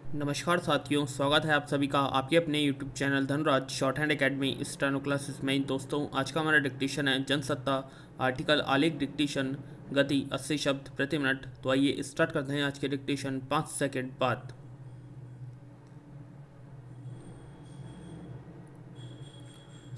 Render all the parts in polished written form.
नमस्कार साथियों, स्वागत है आप सभी का आपके अपने YouTube channel Dhanraj short hand academy steno classes में। दोस्तों, आज का हमारा डिक्टेशन है जनसत्ता आर्टिकल आलेख डिक्टेशन, गति 80 शब्द प्रति मिनट। तो आइए स्टार्ट करते हैं आज के डिक्टेशन 5 सेकंड बाद।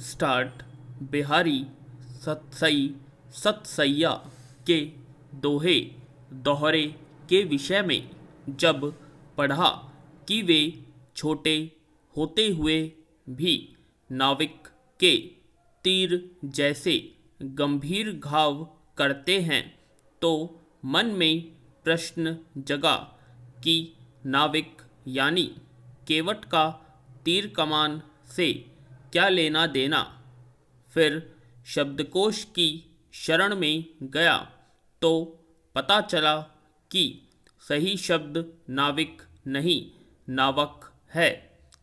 स्टार्ट। बिहारी सतसैया के दोहे दोहरे के विषय में जब पढ़ा कि वे छोटे होते हुए भी नाविक के तीर जैसे गंभीर घाव करते हैं, तो मन में प्रश्न जगा कि नाविक यानी केवट का तीर कमान से क्या लेना देना। फिर शब्दकोश की शरण में गया तो पता चला कि सही शब्द नाविक नहीं नावक है,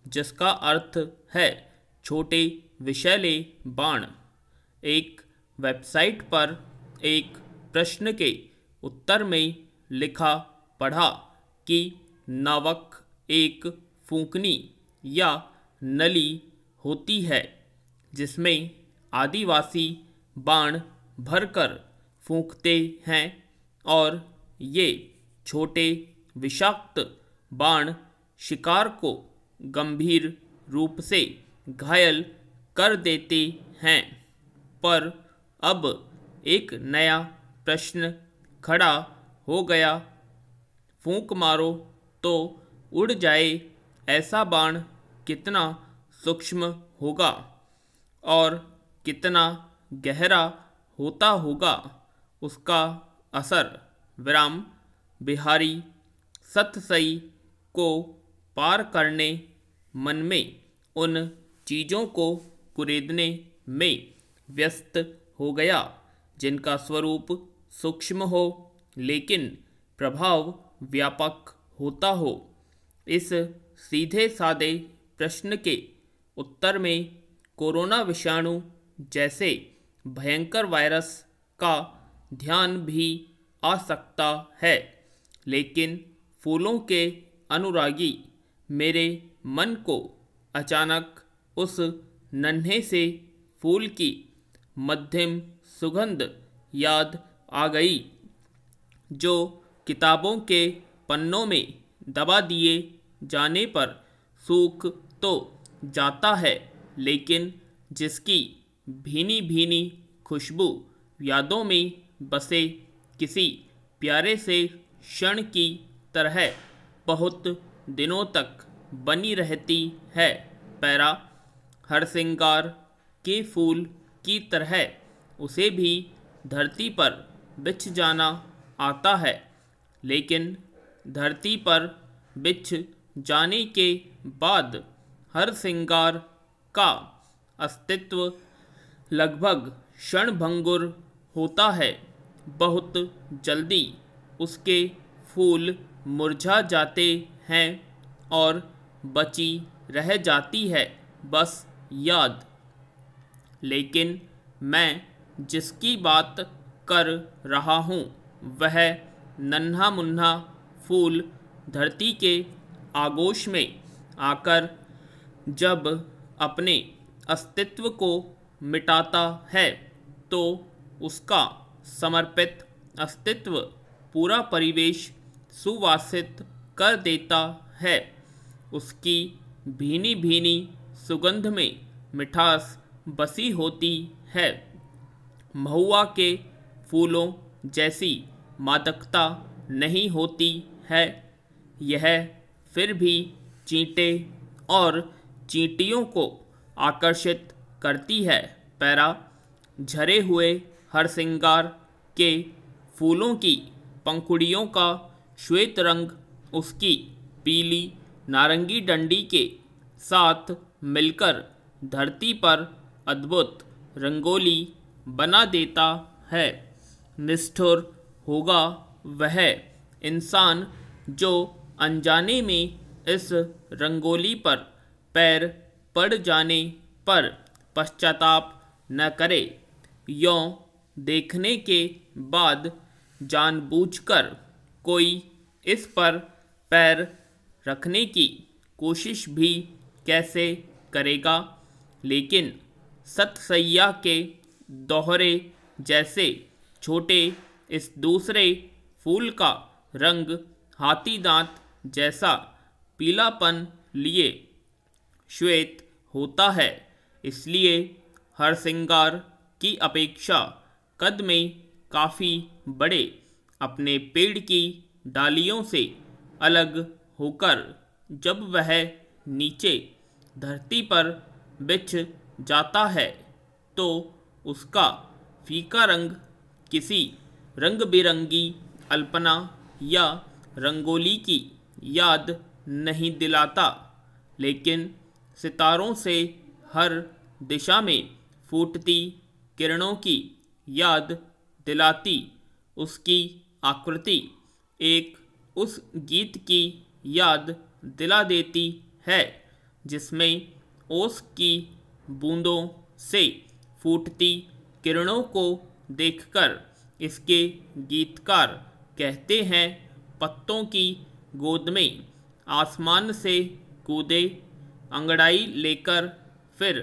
जिसका अर्थ है छोटे विषैले बाण। एक वेबसाइट पर एक प्रश्न के उत्तर में लिखा पढ़ा कि नावक एक फूंकनी या नली होती है जिसमें आदिवासी बाण भरकर फूंकते हैं, और ये छोटे विषाक्त बाण शिकार को गंभीर रूप से घायल कर देते हैं। पर अब एक नया प्रश्न खड़ा हो गया, फूंक मारो तो उड़ जाए ऐसा बाण कितना सूक्ष्म होगा और कितना गहरा होता होगा उसका असर। विराम। बिहारी सतसई को पार करने मन में उन चीज़ों को कुरेदने में व्यस्त हो गया जिनका स्वरूप सूक्ष्म हो लेकिन प्रभाव व्यापक होता हो। इस सीधे सादे प्रश्न के उत्तर में कोरोना विषाणु जैसे भयंकर वायरस का ध्यान भी आ सकता है, लेकिन फूलों के अनुरागी मेरे मन को अचानक उस नन्हे से फूल की मध्यम सुगंध याद आ गई जो किताबों के पन्नों में दबा दिए जाने पर सूख तो जाता है, लेकिन जिसकी भीनी भीनी खुशबू यादों में बसे किसी प्यारे से क्षण की तरह बहुत दिनों तक बनी रहती है। पैरा। हरसिंगार के फूल की तरह उसे भी धरती पर बिछ जाना आता है, लेकिन धरती पर बिछ जाने के बाद हरसिंगार का अस्तित्व लगभग क्षणभंगुर होता है। बहुत जल्दी उसके फूल मुरझा जाते हैं और बची रह जाती है बस याद। लेकिन मैं जिसकी बात कर रहा हूँ वह नन्हा मुन्ना फूल धरती के आगोश में आकर जब अपने अस्तित्व को मिटाता है तो उसका समर्पित अस्तित्व पूरा परिवेश सुवासित कर देता है। उसकी भीनी भीनी सुगंध में मिठास बसी होती है। महुआ के फूलों जैसी मादकता नहीं होती है। यह फिर भी चींटे और चींटियों को आकर्षित करती है। पैरा। झरे हुए हरसिंगार के फूलों की पंखुड़ियों का श्वेत रंग उसकी पीली नारंगी डंडी के साथ मिलकर धरती पर अद्भुत रंगोली बना देता है। निष्ठुर होगा वह इंसान जो अनजाने में इस रंगोली पर पैर पड़ जाने पर पश्चाताप न करे। यों देखने के बाद जानबूझकर कोई इस पर पैर रखने की कोशिश भी कैसे करेगा। लेकिन सतसैया के दोहरे जैसे छोटे इस दूसरे फूल का रंग हाथी दांत जैसा पीलापन लिए श्वेत होता है, इसलिए हरसिंगार की अपेक्षा कद में काफ़ी बड़े अपने पेड़ की डालियों से अलग होकर जब वह नीचे धरती पर बिछ जाता है तो उसका फीका रंग किसी रंग बिरंगी अल्पना या रंगोली की याद नहीं दिलाता, लेकिन सितारों से हर दिशा में फूटती किरणों की याद दिलाती उसकी आकृति एक उस गीत की याद दिला देती है जिसमें ओस की बूंदों से फूटती किरणों को देखकर इसके गीतकार कहते हैं, पत्तों की गोद में आसमान से कूदे, अंगड़ाई लेकर फिर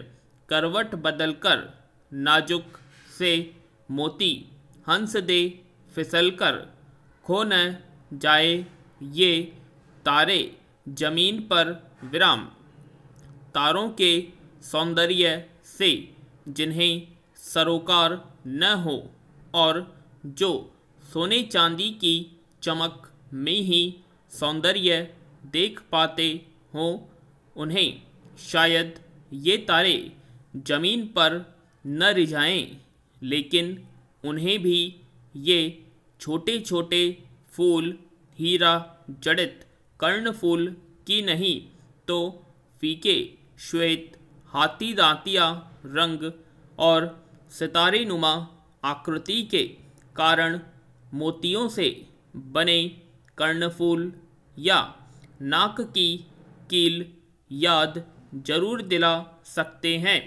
करवट बदलकर नाजुक से मोती हंस दे फिसलकर, खो न जाए ये तारे जमीन पर विराम। तारों के सौंदर्य से जिन्हें सरोकार न हो और जो सोने चांदी की चमक में ही सौंदर्य देख पाते हों, उन्हें शायद ये तारे जमीन पर न रिझाएं, लेकिन उन्हें भी ये छोटे छोटे फूल हीरा जड़ित कर्णफूल की नहीं तो फीके श्वेत हाथी दांतिया रंग और सितारे नुमा आकृति के कारण मोतियों से बने कर्णफूल या नाक की कील याद जरूर दिला सकते हैं।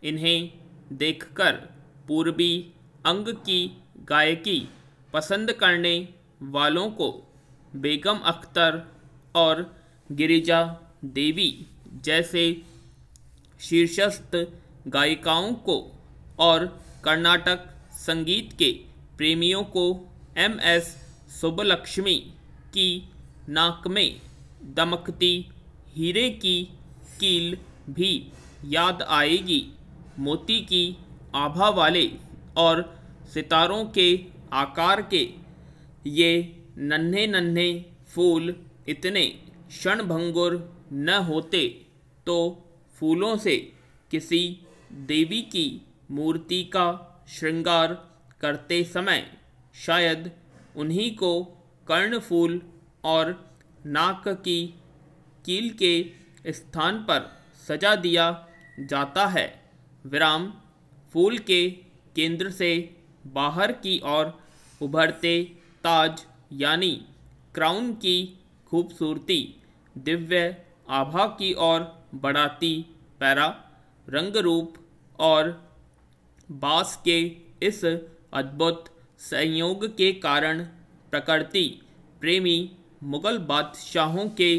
इन्हें देखकर पूर्वी अंग की गायकी पसंद करने वालों को बेगम अख्तर और गिरिजा देवी जैसे शीर्षस्थ गायिकाओं को और कर्नाटक संगीत के प्रेमियों को एम.एस. सुब्बलक्ष्मी की नाक में दमकती हीरे की कील भी याद आएगी। मोती की आभा वाले और सितारों के आकार के ये नन्हे नन्हे फूल इतने क्षणभंगुर न होते तो फूलों से किसी देवी की मूर्ति का श्रृंगार करते समय शायद उन्हीं को कर्णफूल और नाक की कील के स्थान पर सजा दिया जाता है। विराम फूल के केंद्र से बाहर की ओर उभरते ताज यानी क्राउन की खूबसूरती दिव्य आभा की ओर बढ़ाती पैरा रंग रूप और बास के इस अद्भुत संयोग के कारण प्रकृति प्रेमी मुगल बादशाहों के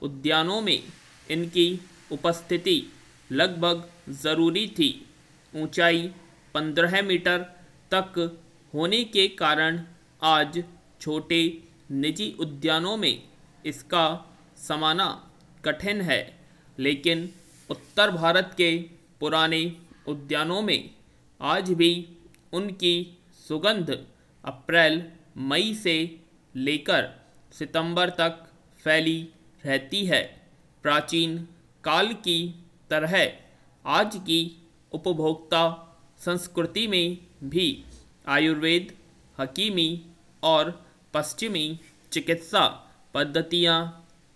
उद्यानों में इनकी उपस्थिति लगभग ज़रूरी थी। ऊंचाई 15 मीटर तक होने के कारण आज छोटे निजी उद्यानों में इसका समाना कठिन है, लेकिन उत्तर भारत के पुराने उद्यानों में आज भी उनकी सुगंध अप्रैल मई से लेकर सितंबर तक फैली रहती है। प्राचीन काल की तरह आज की उपभोक्ता संस्कृति में भी आयुर्वेद, हकीमी और पश्चिमी चिकित्सा पद्धतियाँ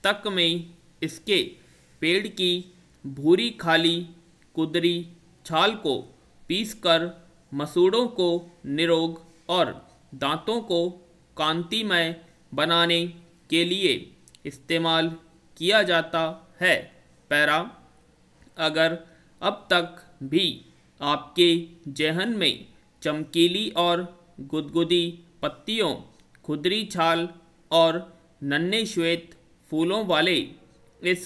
तक में इसके पेड़ की भूरी खाली कुदरी छाल को पीसकर मसूड़ों को निरोग और दांतों को कांतिमय बनाने के लिए इस्तेमाल किया जाता है। पैरा अगर अब तक भी आपके जेहन में चमकीली और गुदगुदी पत्तियों, खुदरी छाल और नन्हे श्वेत फूलों वाले इस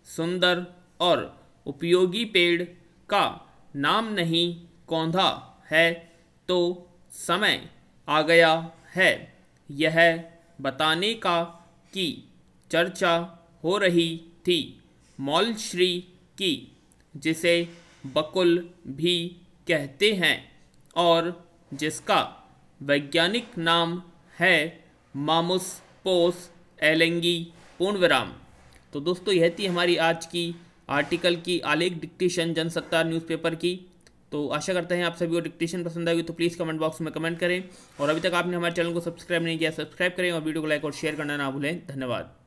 सुंदर और उपयोगी पेड़ का नाम नहीं कौंधा है तो समय आ गया है यह बताने का कि चर्चा हो रही थी मौलश्री की, जिसे बकुल भी कहते हैं और जिसका वैज्ञानिक नाम है मामुस पोस एलेंगी पूर्णविराम। तो दोस्तों यह थी हमारी आज की आर्टिकल की आलेख डिक्टेशन जनसत्ता न्यूज़पेपर की। तो आशा करते हैं आप सभी को डिक्टेशन पसंद आएगी, तो प्लीज़ कमेंट बॉक्स में कमेंट करें और अभी तक आपने हमारे चैनल को सब्सक्राइब नहीं किया सब्सक्राइब करें और वीडियो को लाइक और शेयर करना ना भूलें। धन्यवाद।